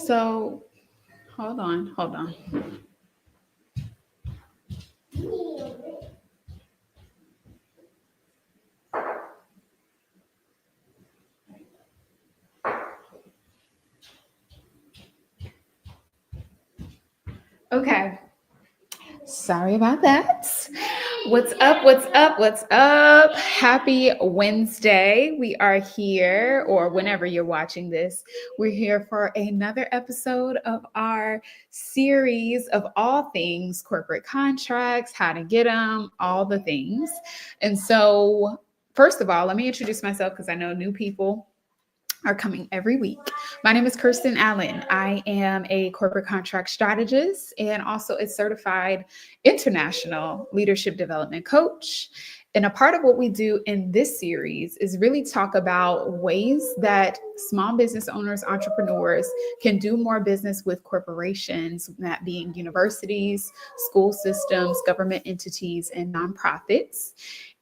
So hold on. Okay. Sorry about that. What's up? What's up? What's up? Happy Wednesday. We are here, or whenever you're watching this, we're here for another episode of our series of all things corporate contracts, how to get them, all the things. And so, first of all, let me introduce myself because I know new people are coming every week. My name is Kirsten Allen. I am a corporate contract strategist and also a certified international leadership development coach. And a part of what we do in this series is really talk about ways that small business owners, entrepreneurs can do more business with corporations, that being universities, school systems, government entities, and nonprofits,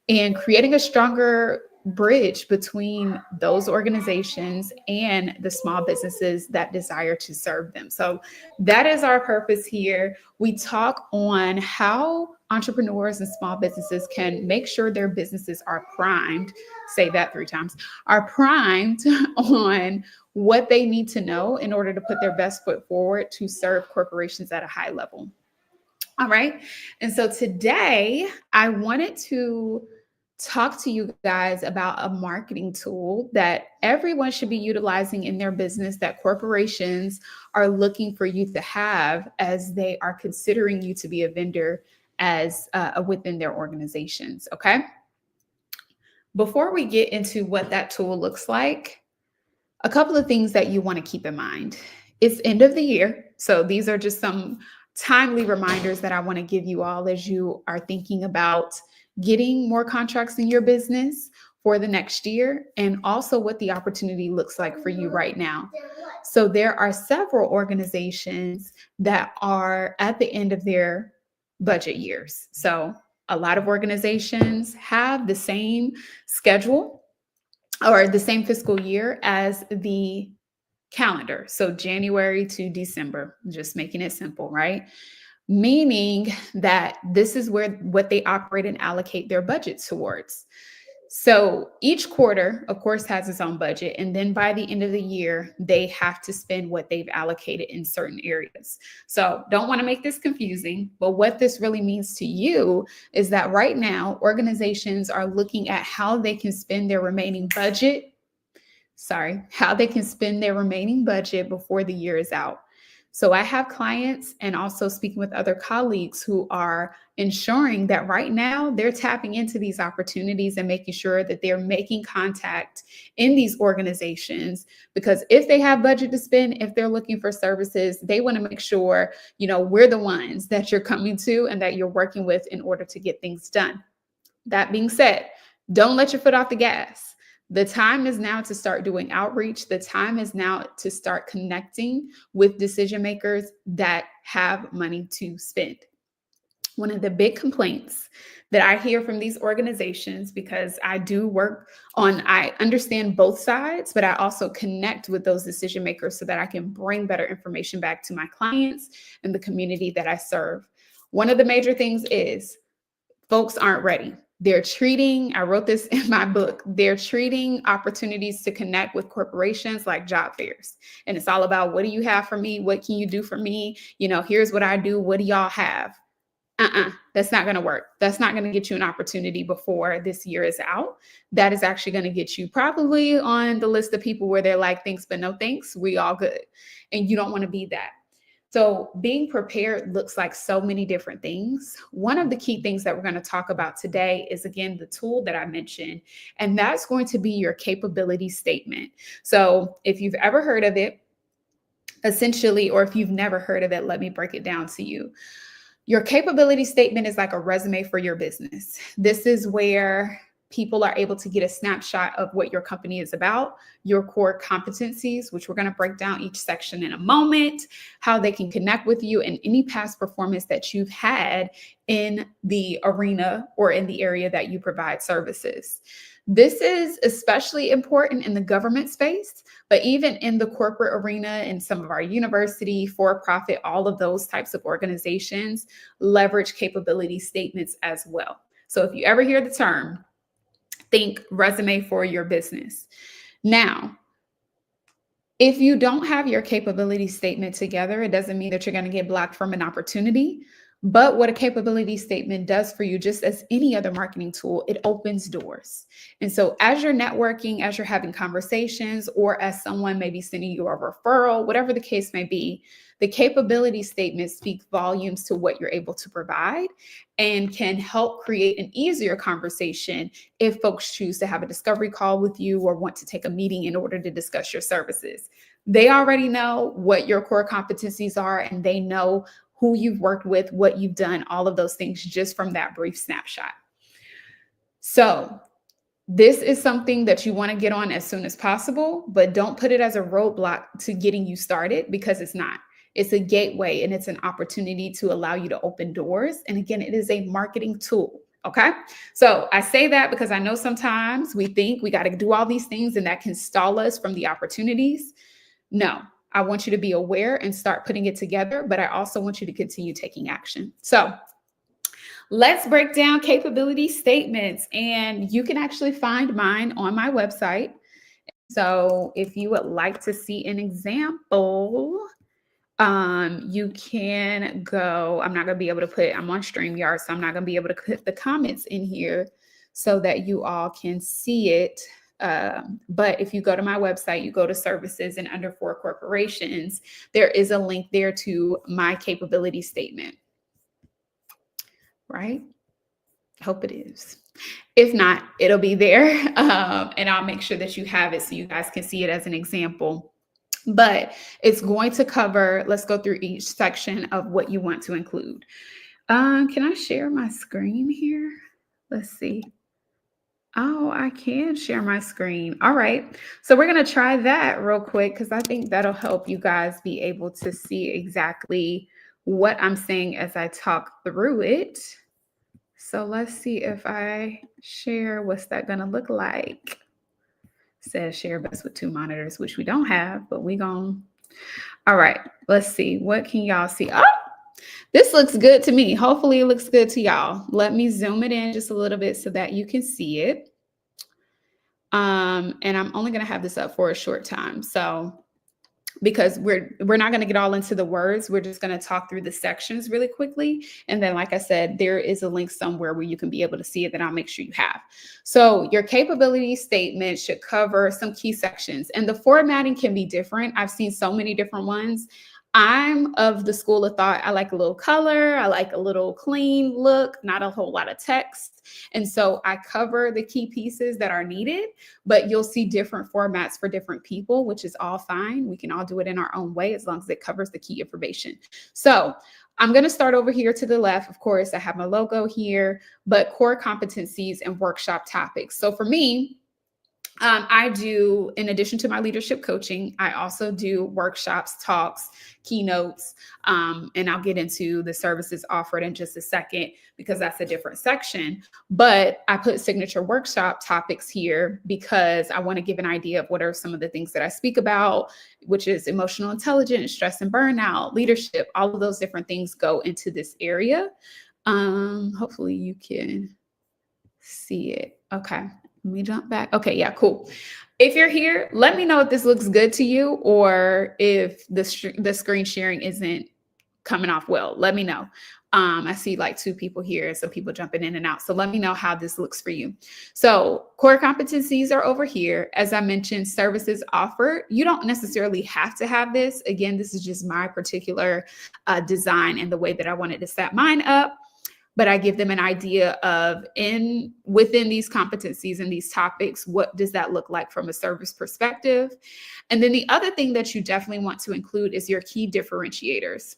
and creating a stronger bridge between those organizations and the small businesses that desire to serve them. So that is our purpose here. We talk on how entrepreneurs and small businesses can make sure their businesses are primed, say that 3 times, are primed on what they need to know in order to put their best foot forward to serve corporations at a high level. All right. And so today I wanted to talk to you guys about a marketing tool that everyone should be utilizing in their business, that corporations are looking for you to have as they are considering you to be a vendor as within their organizations. Okay. Before we get into what that tool looks like, a couple of things that you want to keep in mind. It's end of the year. So these are just some timely reminders that I want to give you all as you are thinking about getting more contracts in your business for the next year, and also what the opportunity looks like for you right now. So there are several organizations that are at the end of their budget years. So a lot of organizations have the same schedule or the same fiscal year as the calendar. So January to December, just making it simple, right? Meaning that this is where what they operate and allocate their budget towards. So each quarter, of course, has its own budget. And then by the end of the year, they have to spend what they've allocated in certain areas. So don't want to make this confusing, but what this really means to you is that right now, organizations are looking at how they can spend their remaining budget. How they can spend their remaining budget before the year is out. So I have clients and also speaking with other colleagues who are ensuring that right now they're tapping into these opportunities and making sure that they're making contact in these organizations, because if they have budget to spend, if they're looking for services, they want to make sure, we're the ones that you're coming to and that you're working with in order to get things done. That being said, don't let your foot off the gas. The time is now to start doing outreach. The time is now to start connecting with decision makers that have money to spend. One of the big complaints that I hear from these organizations, because I understand both sides, but I also connect with those decision makers so that I can bring better information back to my clients and the community that I serve. One of the major things is folks aren't ready. I wrote this in my book, they're treating opportunities to connect with corporations like job fairs. And it's all about, what do you have for me? What can you do for me? Here's what I do. What do y'all have? That's not going to work. That's not going to get you an opportunity before this year is out. That is actually going to get you probably on the list of people where they're like, thanks, but no thanks. We all good. And you don't want to be that. So being prepared looks like so many different things. One of the key things that we're going to talk about today is, again, the tool that I mentioned, and that's going to be your capability statement. So if you've ever heard of it, essentially, or if you've never heard of it, let me break it down to you. Your capability statement is like a resume for your business. This is where people are able to get a snapshot of what your company is about, your core competencies, which we're going to break down each section in a moment, how they can connect with you, and any past performance that you've had in the arena or in the area that you provide services. This is especially important in the government space, but even in the corporate arena, in some of our university, for-profit, all of those types of organizations leverage capability statements as well. So if you ever hear the term, think resume for your business. Now, if you don't have your capability statement together, it doesn't mean that you're going to get blocked from an opportunity. But what a capability statement does for you, just as any other marketing tool, it opens doors. And so as you're networking, as you're having conversations, or as someone may be sending you a referral, whatever the case may be, the capability statement speaks volumes to what you're able to provide and can help create an easier conversation if folks choose to have a discovery call with you or want to take a meeting in order to discuss your services. They already know what your core competencies are, and they know who you've worked with, what you've done, all of those things just from that brief snapshot. So this is something that you want to get on as soon as possible, but don't put it as a roadblock to getting you started, because it's not. It's a gateway, and it's an opportunity to allow you to open doors. And again, it is a marketing tool. Okay. So I say that because I know sometimes we think we got to do all these things and that can stall us from the opportunities. No. I want you to be aware and start putting it together, but I also want you to continue taking action. So let's break down capability statements, and you can actually find mine on my website. So if you would like to see an example, you can go. I'm not going to be able to put, I'm on StreamYard, so I'm not going to be able to put the comments in here so that you all can see it. But if you go to my website, you go to services, and under for corporations, there is a link there to my capability statement. Right? Hope it is. If not, it'll be there. And I'll make sure that you have it so you guys can see it as an example. But it's going to cover, let's go through each section of what you want to include. Can I share my screen here? Let's see. Oh, I can share my screen. All right. So we're going to try that real quick, because I think that'll help you guys be able to see exactly what I'm saying as I talk through it. So let's see if I share, what's that going to look like? It says share best with 2 monitors, which we don't have, but we gon'. All right. Let's see. What can y'all see? Oh, this looks good to me. Hopefully it looks good to y'all. Let me zoom it in just a little bit so that you can see it. And I'm only going to have this up for a short time. So because we're not going to get all into the words, we're just going to talk through the sections really quickly. And then, like I said, there is a link somewhere where you can be able to see it that I'll make sure you have. So your capability statement should cover some key sections, and the formatting can be different. I've seen so many different ones. I'm of the school of thought, I like a little color, I like a little clean look, not a whole lot of text. And so I cover the key pieces that are needed, but you'll see different formats for different people, which is all fine. We can all do it in our own way as long as it covers the key information. So I'm going to start over here to the left. Of course, I have my logo here, but core competencies and workshop topics. So for me, I do, in addition to my leadership coaching, I also do workshops, talks, keynotes, and I'll get into the services offered in just a second because that's a different section. But I put signature workshop topics here because I want to give an idea of what are some of the things that I speak about, which is emotional intelligence, stress and burnout, leadership, all of those different things go into this area. Hopefully you can see it. Okay. Let me jump back. Okay, yeah, cool. If you're here, let me know if this looks good to you or if the screen sharing isn't coming off well. Let me know. I see like 2 people here, so people jumping in and out. So let me know how this looks for you. So core competencies are over here. As I mentioned, services offered. You don't necessarily have to have this. Again, this is just my particular design and the way that I wanted to set mine up. But I give them an idea of within these competencies and these topics, what does that look like from a service perspective? And then the other thing that you definitely want to include is your key differentiators.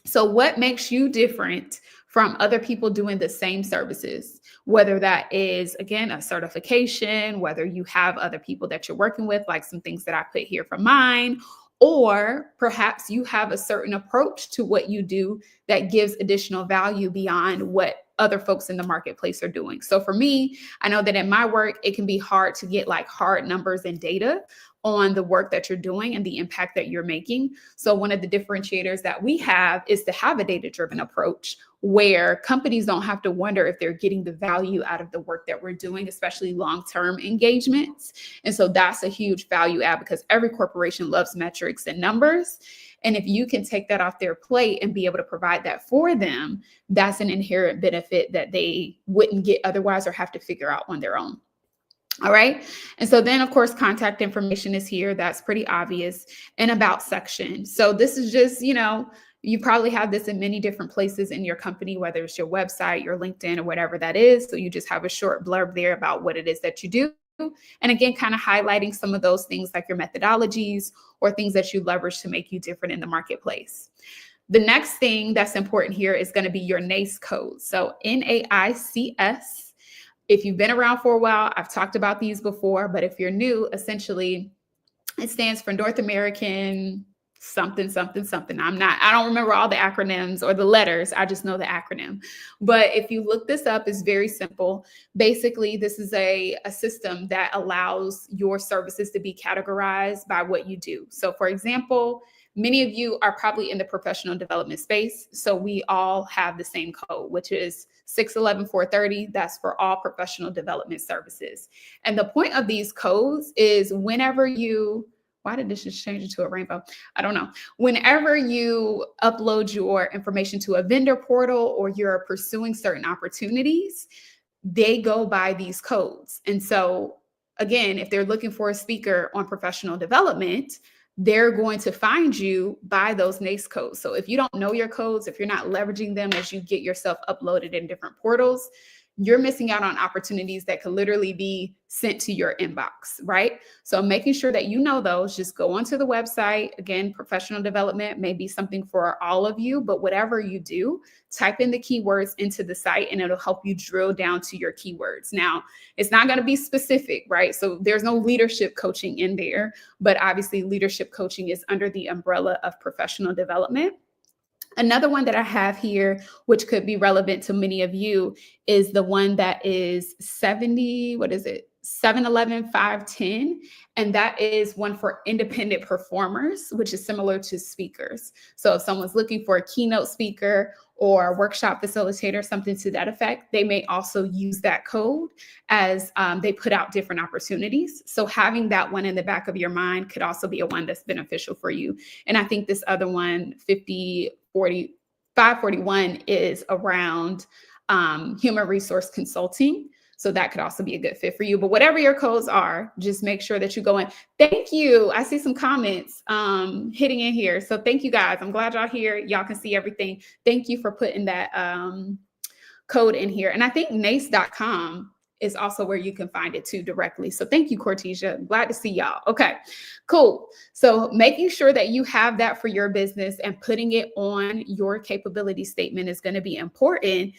So what makes you different from other people doing the same services, whether that is, again, a certification, whether you have other people that you're working with, like some things that I put here from mine, or perhaps you have a certain approach to what you do that gives additional value beyond what other folks in the marketplace are doing. So for me, I know that in my work, it can be hard to get like hard numbers and data on the work that you're doing and the impact that you're making. So one of the differentiators that we have is to have a data-driven approach where companies don't have to wonder if they're getting the value out of the work that we're doing, especially long-term engagements. And so that's a huge value add because every corporation loves metrics and numbers. And if you can take that off their plate and be able to provide that for them, that's an inherent benefit that they wouldn't get otherwise or have to figure out on their own. All right. And so then, of course, contact information is here. That's pretty obvious. And about section. So this is just, you probably have this in many different places in your company, whether it's your website, your LinkedIn, or whatever that is. So you just have a short blurb there about what it is that you do. And again, kind of highlighting some of those things like your methodologies or things that you leverage to make you different in the marketplace. The next thing that's important here is going to be your NAICS code. So NAICS. If you've been around for a while, I've talked about these before, but if you're new, essentially it stands for North American something, something, something. I don't remember all the acronyms or the letters. I just know the acronym. But if you look this up, it's very simple. Basically, this is a system that allows your services to be categorized by what you do. So for example, many of you are probably in the professional development space. So we all have the same code, which is 611-430. That's for all professional development services. And the point of these codes is whenever you, why did this just change into a rainbow? I don't know. Whenever you upload your information to a vendor portal or you're pursuing certain opportunities, they go by these codes. And so again, if they're looking for a speaker on professional development, they're going to find you by those NAICS codes. So if you don't know your codes, if you're not leveraging them as you get yourself uploaded in different portals, you're missing out on opportunities that could literally be sent to your inbox, right? So making sure that you know those, just go onto the website. Again, professional development may be something for all of you, but whatever you do, type in the keywords into the site and it'll help you drill down to your keywords. Now, it's not going to be specific, right? So there's no leadership coaching in there, but obviously leadership coaching is under the umbrella of professional development. Another one that I have here, which could be relevant to many of you, is the one that is 711-510. And that is one for independent performers, which is similar to speakers. So if someone's looking for a keynote speaker or a workshop facilitator, something to that effect, they may also use that code as they put out different opportunities. So having that one in the back of your mind could also be a one that's beneficial for you. And I think this other one, 541, is around human resource consulting. So that could also be a good fit for you. But whatever your codes are, just make sure that you go in. Thank you. I see some comments hitting in here. So thank you guys. I'm glad y'all here. Y'all can see everything. Thank you for putting that code in here. And I think NAICS.com is also where you can find it too directly. So thank you, Cortesia. Glad to see y'all. Okay, cool. So making sure that you have that for your business and putting it on your capability statement is going to be important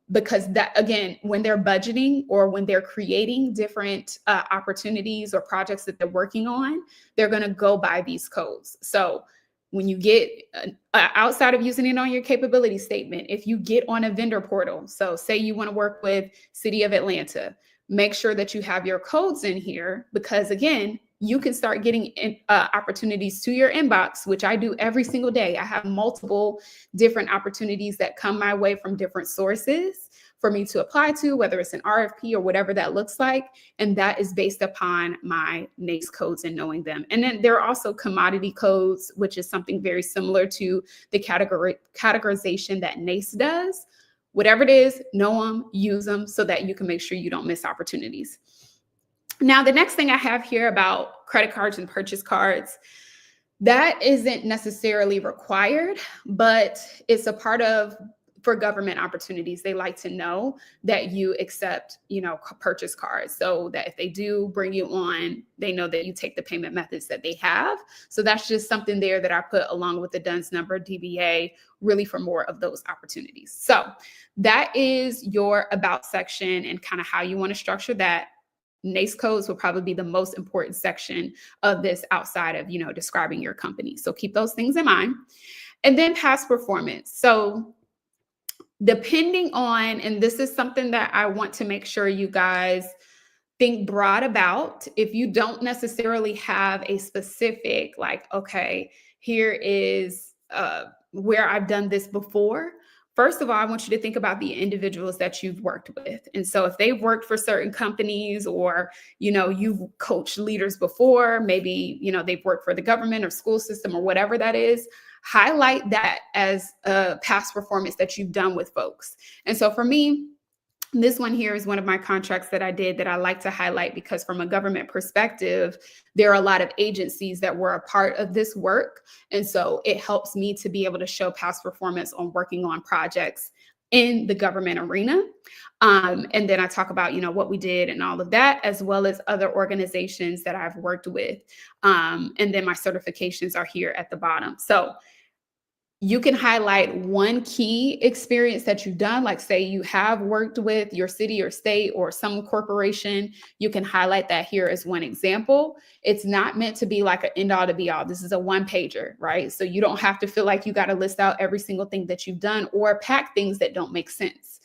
because that, again, when they're budgeting or when they're creating different opportunities or projects that they're working on, they're going to go by these codes. So when you get outside of using it on your capability statement, if you get on a vendor portal, so say you want to work with City of Atlanta, make sure that you have your codes in here because, again, you can start getting opportunities to your inbox, which I do every single day. I have multiple different opportunities that come my way from different sources for me to apply to, whether it's an RFP or whatever that looks like. And that is based upon my NAICS codes and knowing them. And then there are also commodity codes, which is something very similar to the categorization that NAICS does. Whatever it is, know them, use them so that you can make sure you don't miss opportunities. Now, the next thing I have here about credit cards and purchase cards, that isn't necessarily required, but it's a part of for government opportunities, they like to know that you accept, purchase cards, so that if they do bring you on, they know that you take the payment methods that they have. So that's just something there that I put along with the DUNS number, DBA, really for more of those opportunities. So that is your about section and kind of how you want to structure that. NAICE codes will probably be the most important section of this outside of, describing your company. So keep those things in mind. And then past performance. So depending on, and this is something that I want to make sure you guys think broad about. If you don't necessarily have a specific, like, okay, here is where I've done this before. First of all, I want you to think about the individuals that you've worked with. And so if they've worked for certain companies, or, you've coached leaders before, maybe, they've worked for the government or school system or whatever that is, highlight that as a past performance that you've done with folks. And so for me, this one here is one of my contracts that I did that I like to highlight, because from a government perspective, there are a lot of agencies that were a part of this work. And so it helps me to be able to show past performance on working on projects in the government arena. And then I talk about, what we did and all of that, as well as other organizations that I've worked with. And then my certifications are here at the bottom. So you can highlight one key experience that you've done, like say you have worked with your city or state or some corporation. You can highlight that here as one example. It's not meant to be like an end all to be all. This is a one pager, right? So you don't have to feel like you got to list out every single thing that you've done or pack things that don't make sense.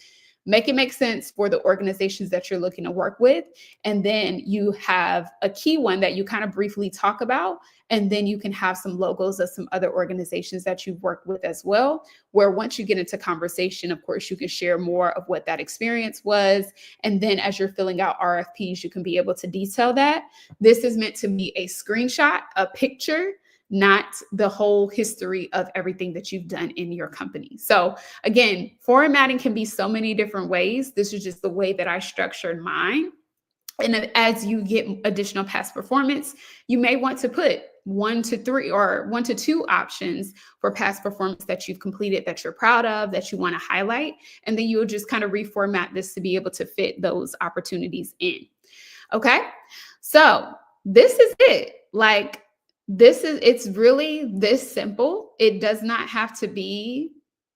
Make it make sense for the organizations that you're looking to work with. And then you have a key one that you kind of briefly talk about. And then you can have some logos of some other organizations that you've worked with as well, where once you get into conversation, of course, you can share more of what that experience was. And then as you're filling out RFPs, you can be able to detail that. This is meant to be a screenshot, a picture, not the whole history of everything that you've done in your company. So again, formatting can be so many different ways. This is just the way that I structured mine. And as you get additional past performance, you may want to put 1 to 3 or 1 to 2 options for past performance that you've completed, that you're proud of, that you want to highlight. And then you'll just kind of reformat this to be able to fit those opportunities in. Okay. So this is it. Like, it's really this simple. It does not have to be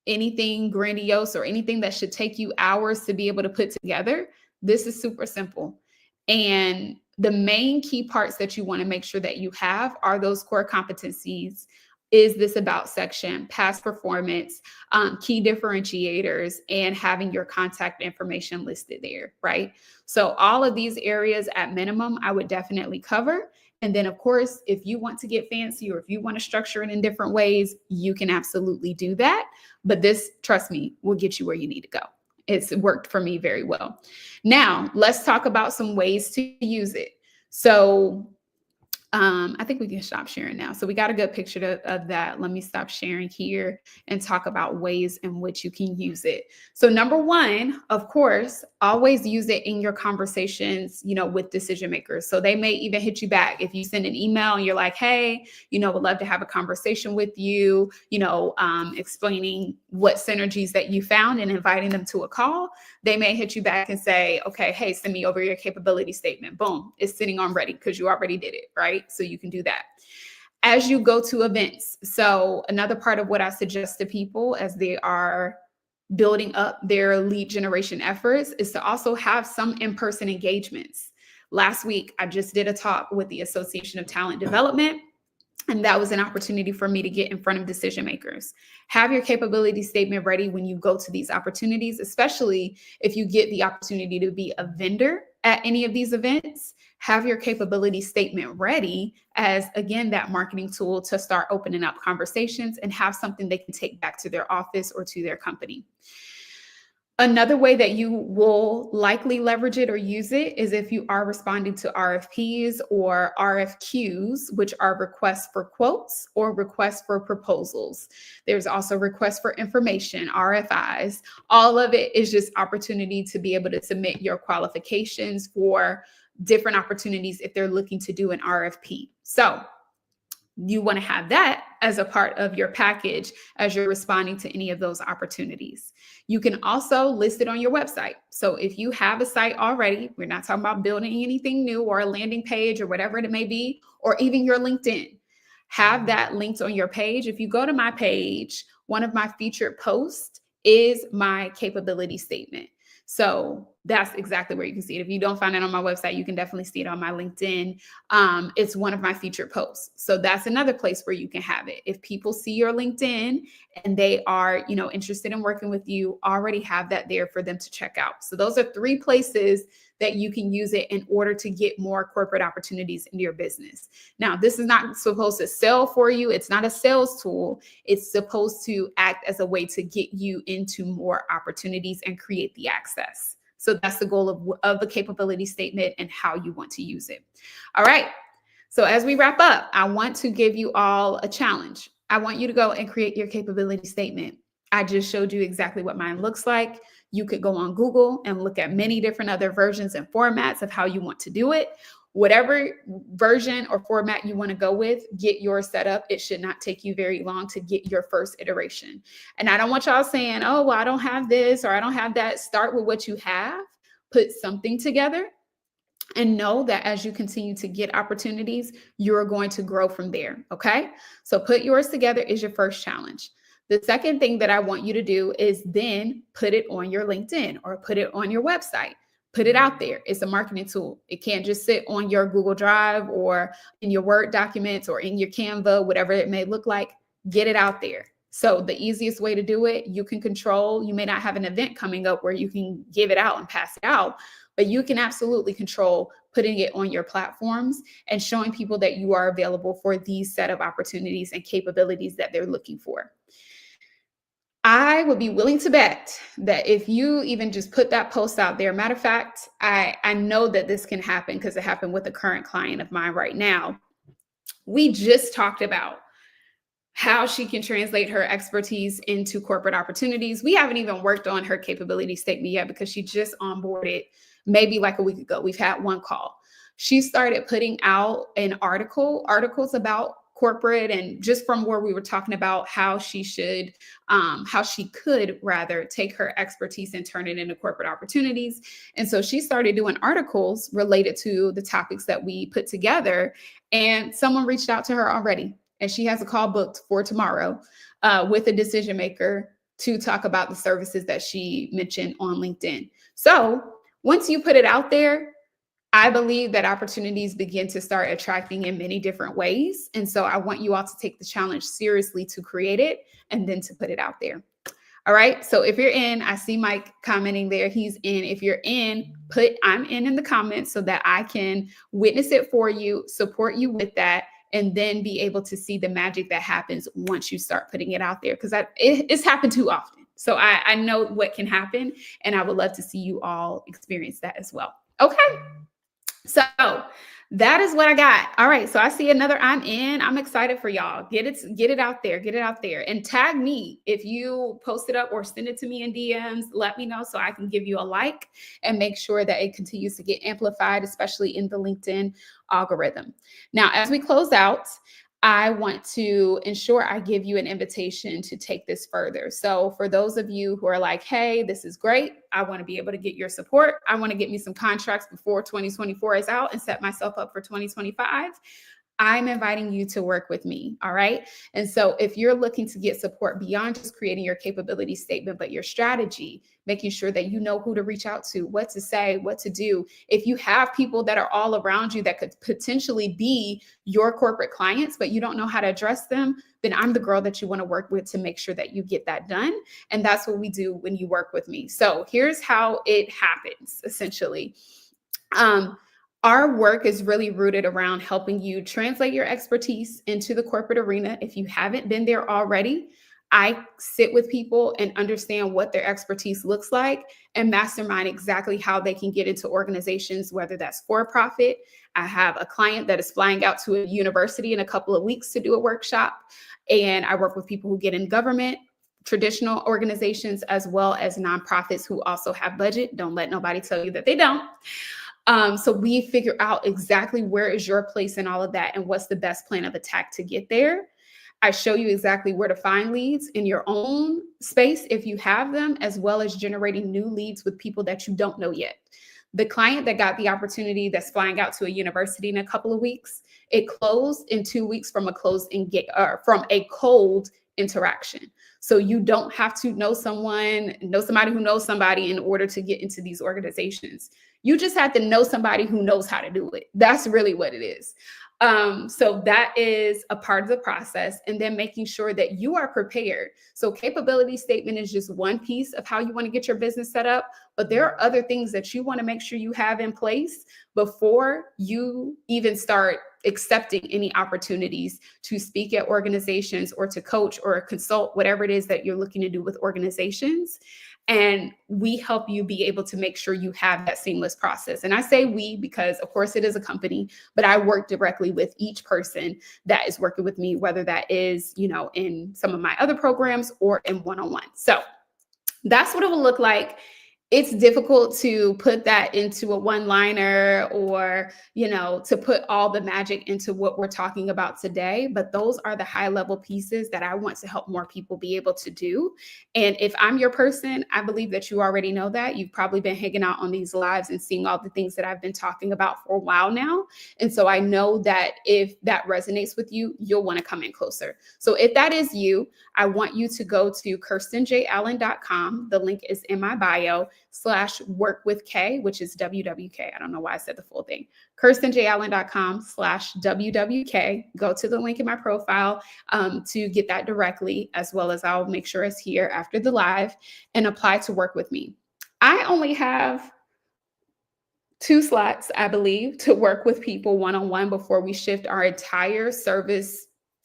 anything grandiose or anything that should take you hours to be able to put together. This is super simple. And the main key parts that you want to make sure that you have are those core competencies. Is this about section, past performance, key differentiators, and having your contact information listed there, right? So all of these areas at minimum, I would definitely cover. And then, of course, if you want to get fancy or if you want to structure it in different ways, you can absolutely do that. But this, trust me, will get you where you need to go. It's worked for me very well. Now, let's talk about some ways to use it. So I think we can stop sharing now. So we got a good picture of that. Let me stop sharing here and talk about ways in which you can use it. So number one, of course, always use it in your conversations, with decision makers. So they may even hit you back. If you send an email and you're like, hey, would love to have a conversation with you, explaining what synergies that you found and inviting them to a call. They may hit you back and say, okay, hey, send me over your capability statement. Boom, it's sitting on ready because you already did it, right? So you can do that. As you go to events. So another part of what I suggest to people as they are building up their lead generation efforts is to also have some in-person engagements. Last week, I just did a talk with the Association of Talent Development. And that was an opportunity for me to get in front of decision makers. Have your capability statement ready when you go to these opportunities, especially if you get the opportunity to be a vendor at any of these events. Have your capability statement ready as, again, that marketing tool to start opening up conversations and have something they can take back to their office or to their company. Another way that you will likely leverage it or use it is if you are responding to RFPs or RFQs, which are requests for quotes or requests for proposals. There's also requests for information, RFIs. All of it is just opportunity to be able to submit your qualifications for different opportunities if they're looking to do an RFP. So you want to have that as a part of your package as you're responding to any of those opportunities. You can also list it on your website. So if you have a site already, we're not talking about building anything new or a landing page or whatever it may be, or even your LinkedIn. Have that linked on your page. If you go to my page, one of my featured posts is my capability statement. So that's exactly where you can see it. If you don't find it on my website, you can definitely see it on my LinkedIn. It's one of my featured posts. So that's another place where you can have it. If people see your LinkedIn and they are, interested in working with you, already have that there for them to check out. So those are 3 places that you can use it in order to get more corporate opportunities into your business. Now, this is not supposed to sell for you. It's not a sales tool. It's supposed to act as a way to get you into more opportunities and create the access. So that's the goal of the capability statement and how you want to use it. All right. So as we wrap up, I want to give you all a challenge. I want you to go and create your capability statement. I just showed you exactly what mine looks like. You could go on Google and look at many different other versions and formats of how you want to do it. Whatever version or format you want to go with, get yours set up. It should not take you very long to get your first iteration. And I don't want y'all saying, oh, well, I don't have this or I don't have that. Start with what you have, put something together, and know that as you continue to get opportunities, you're going to grow from there. Okay. So put yours together is your first challenge. The second thing that I want you to do is then put it on your LinkedIn or put it on your website. Put it out there. It's a marketing tool. It can't just sit on your Google Drive or in your Word documents or in your Canva, whatever it may look like. Get it out there. So the easiest way to do it, you can control. You may not have an event coming up where you can give it out and pass it out, but you can absolutely control putting it on your platforms and showing people that you are available for these set of opportunities and capabilities that they're looking for. I would be willing to bet that if you even just put that post out there, matter of fact, I know that this can happen because it happened with a current client of mine right now. We just talked about how she can translate her expertise into corporate opportunities. We haven't even worked on her capability statement yet because she just onboarded maybe like a week ago. We've had one call. She started putting out articles about corporate, and just from where we were talking about how she could rather take her expertise and turn it into corporate opportunities. And so she started doing articles related to the topics that we put together, and someone reached out to her already. And she has a call booked for tomorrow with a decision maker to talk about the services that she mentioned on LinkedIn. So once you put it out there, I believe that opportunities begin to start attracting in many different ways. And so I want you all to take the challenge seriously to create it and then to put it out there. All right. So if you're in, I see Mike commenting there. He's in. If you're in, put I'm in the comments so that I can witness it for you, support you with that, and then be able to see the magic that happens once you start putting it out there. Because it's happened too often. So I know what can happen, and I would love to see you all experience that as well. Okay. So that is what I got. All right. So I see another I'm in. I'm excited for y'all. Get it out there. Get it out there. And tag me if you post it up or send it to me in DMs. Let me know so I can give you a like and make sure that it continues to get amplified, especially in the LinkedIn algorithm. Now, as we close out, I want to ensure I give you an invitation to take this further. So for those of you who are like, hey, this is great. I want to be able to get your support. I want to get me some contracts before 2024 is out and set myself up for 2025. I'm inviting you to work with me. All right. And so if you're looking to get support beyond just creating your capability statement, but your strategy, making sure that you know who to reach out to, what to say, what to do. If you have people that are all around you that could potentially be your corporate clients, but you don't know how to address them, then I'm the girl that you want to work with to make sure that you get that done. And that's what we do when you work with me. So here's how it happens, essentially. Our work is really rooted around helping you translate your expertise into the corporate arena. If you haven't been there already, I sit with people and understand what their expertise looks like and mastermind exactly how they can get into organizations, whether that's for profit. I have a client that is flying out to a university in a couple of weeks to do a workshop. And I work with people who get in government, traditional organizations, as well as nonprofits who also have budget. Don't let nobody tell you that they don't. So we figure out exactly where is your place in all of that and what's the best plan of attack to get there. I show you exactly where to find leads in your own space if you have them, as well as generating new leads with people that you don't know yet. The client that got the opportunity that's flying out to a university in a couple of weeks, it closed in 2 weeks from a from a cold interaction. So you don't have to know somebody who knows somebody in order to get into these organizations. You just have to know somebody who knows how to do it. That's really what it is. So that is a part of the process, and then making sure that you are prepared. So capability statement is just one piece of how you want to get your business set up, but there are other things that you want to make sure you have in place before you even start accepting any opportunities to speak at organizations or to coach or consult, whatever it is that you're looking to do with organizations. And we help you be able to make sure you have that seamless process. And I say we because, of course, it is a company, but I work directly with each person that is working with me, whether that is, in some of my other programs or in one-on-one. So that's what it will look like. It's difficult to put that into a one-liner or, to put all the magic into what we're talking about today. But those are the high-level pieces that I want to help more people be able to do. And if I'm your person, I believe that you already know that. You've probably been hanging out on these lives and seeing all the things that I've been talking about for a while now. And so I know that if that resonates with you, you'll want to come in closer. So if that is you, I want you to go to KirstenJAllen.com. The link is in my bio /workwithk, which is WWK. I don't know why I said the full thing. KirstenJAllen.com/WWK. Go to the link in my profile to get that directly, as well as I'll make sure it's here after the live, and apply to work with me. I only have 2 slots, I believe, to work with people one-on-one before we shift our entire service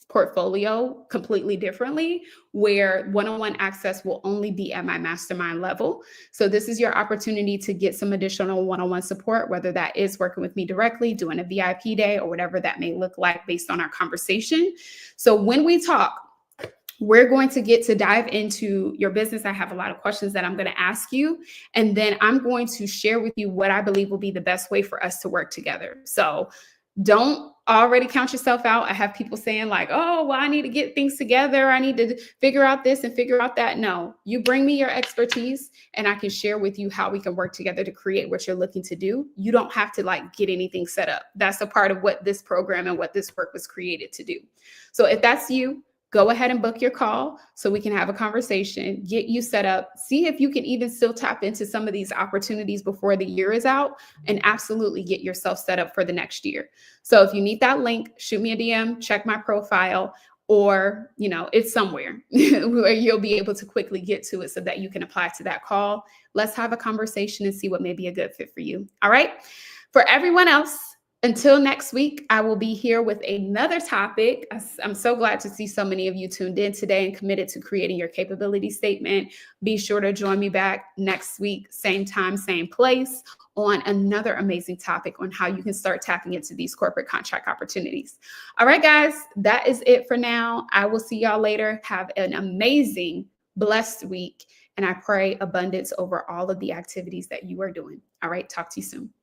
portfolio completely differently, where one-on-one access will only be at my mastermind level. So this is your opportunity to get some additional one-on-one support, whether that is working with me directly, doing a VIP day, or whatever that may look like based on our conversation. So when we talk, we're going to get to dive into your business. I have a lot of questions that I'm going to ask you, and then I'm going to share with you what I believe will be the best way for us to work together. So don't already count yourself out. I have people saying like, oh, well, I need to get things together. I need to figure out this and figure out that. No, you bring me your expertise and I can share with you how we can work together to create what you're looking to do. You don't have to get anything set up. That's a part of what this program and what this work was created to do. So if that's you, go ahead and book your call so we can have a conversation, get you set up, see if you can even still tap into some of these opportunities before the year is out, and absolutely get yourself set up for the next year. So if you need that link, shoot me a DM, check my profile, or, it's somewhere where you'll be able to quickly get to it so that you can apply to that call. Let's have a conversation and see what may be a good fit for you. All right. For everyone else, until next week, I will be here with another topic. I'm so glad to see so many of you tuned in today and committed to creating your capability statement. Be sure to join me back next week, same time, same place, on another amazing topic on how you can start tapping into these corporate contract opportunities. All right, guys, that is it for now. I will see y'all later. Have an amazing, blessed week. And I pray abundance over all of the activities that you are doing. All right, talk to you soon.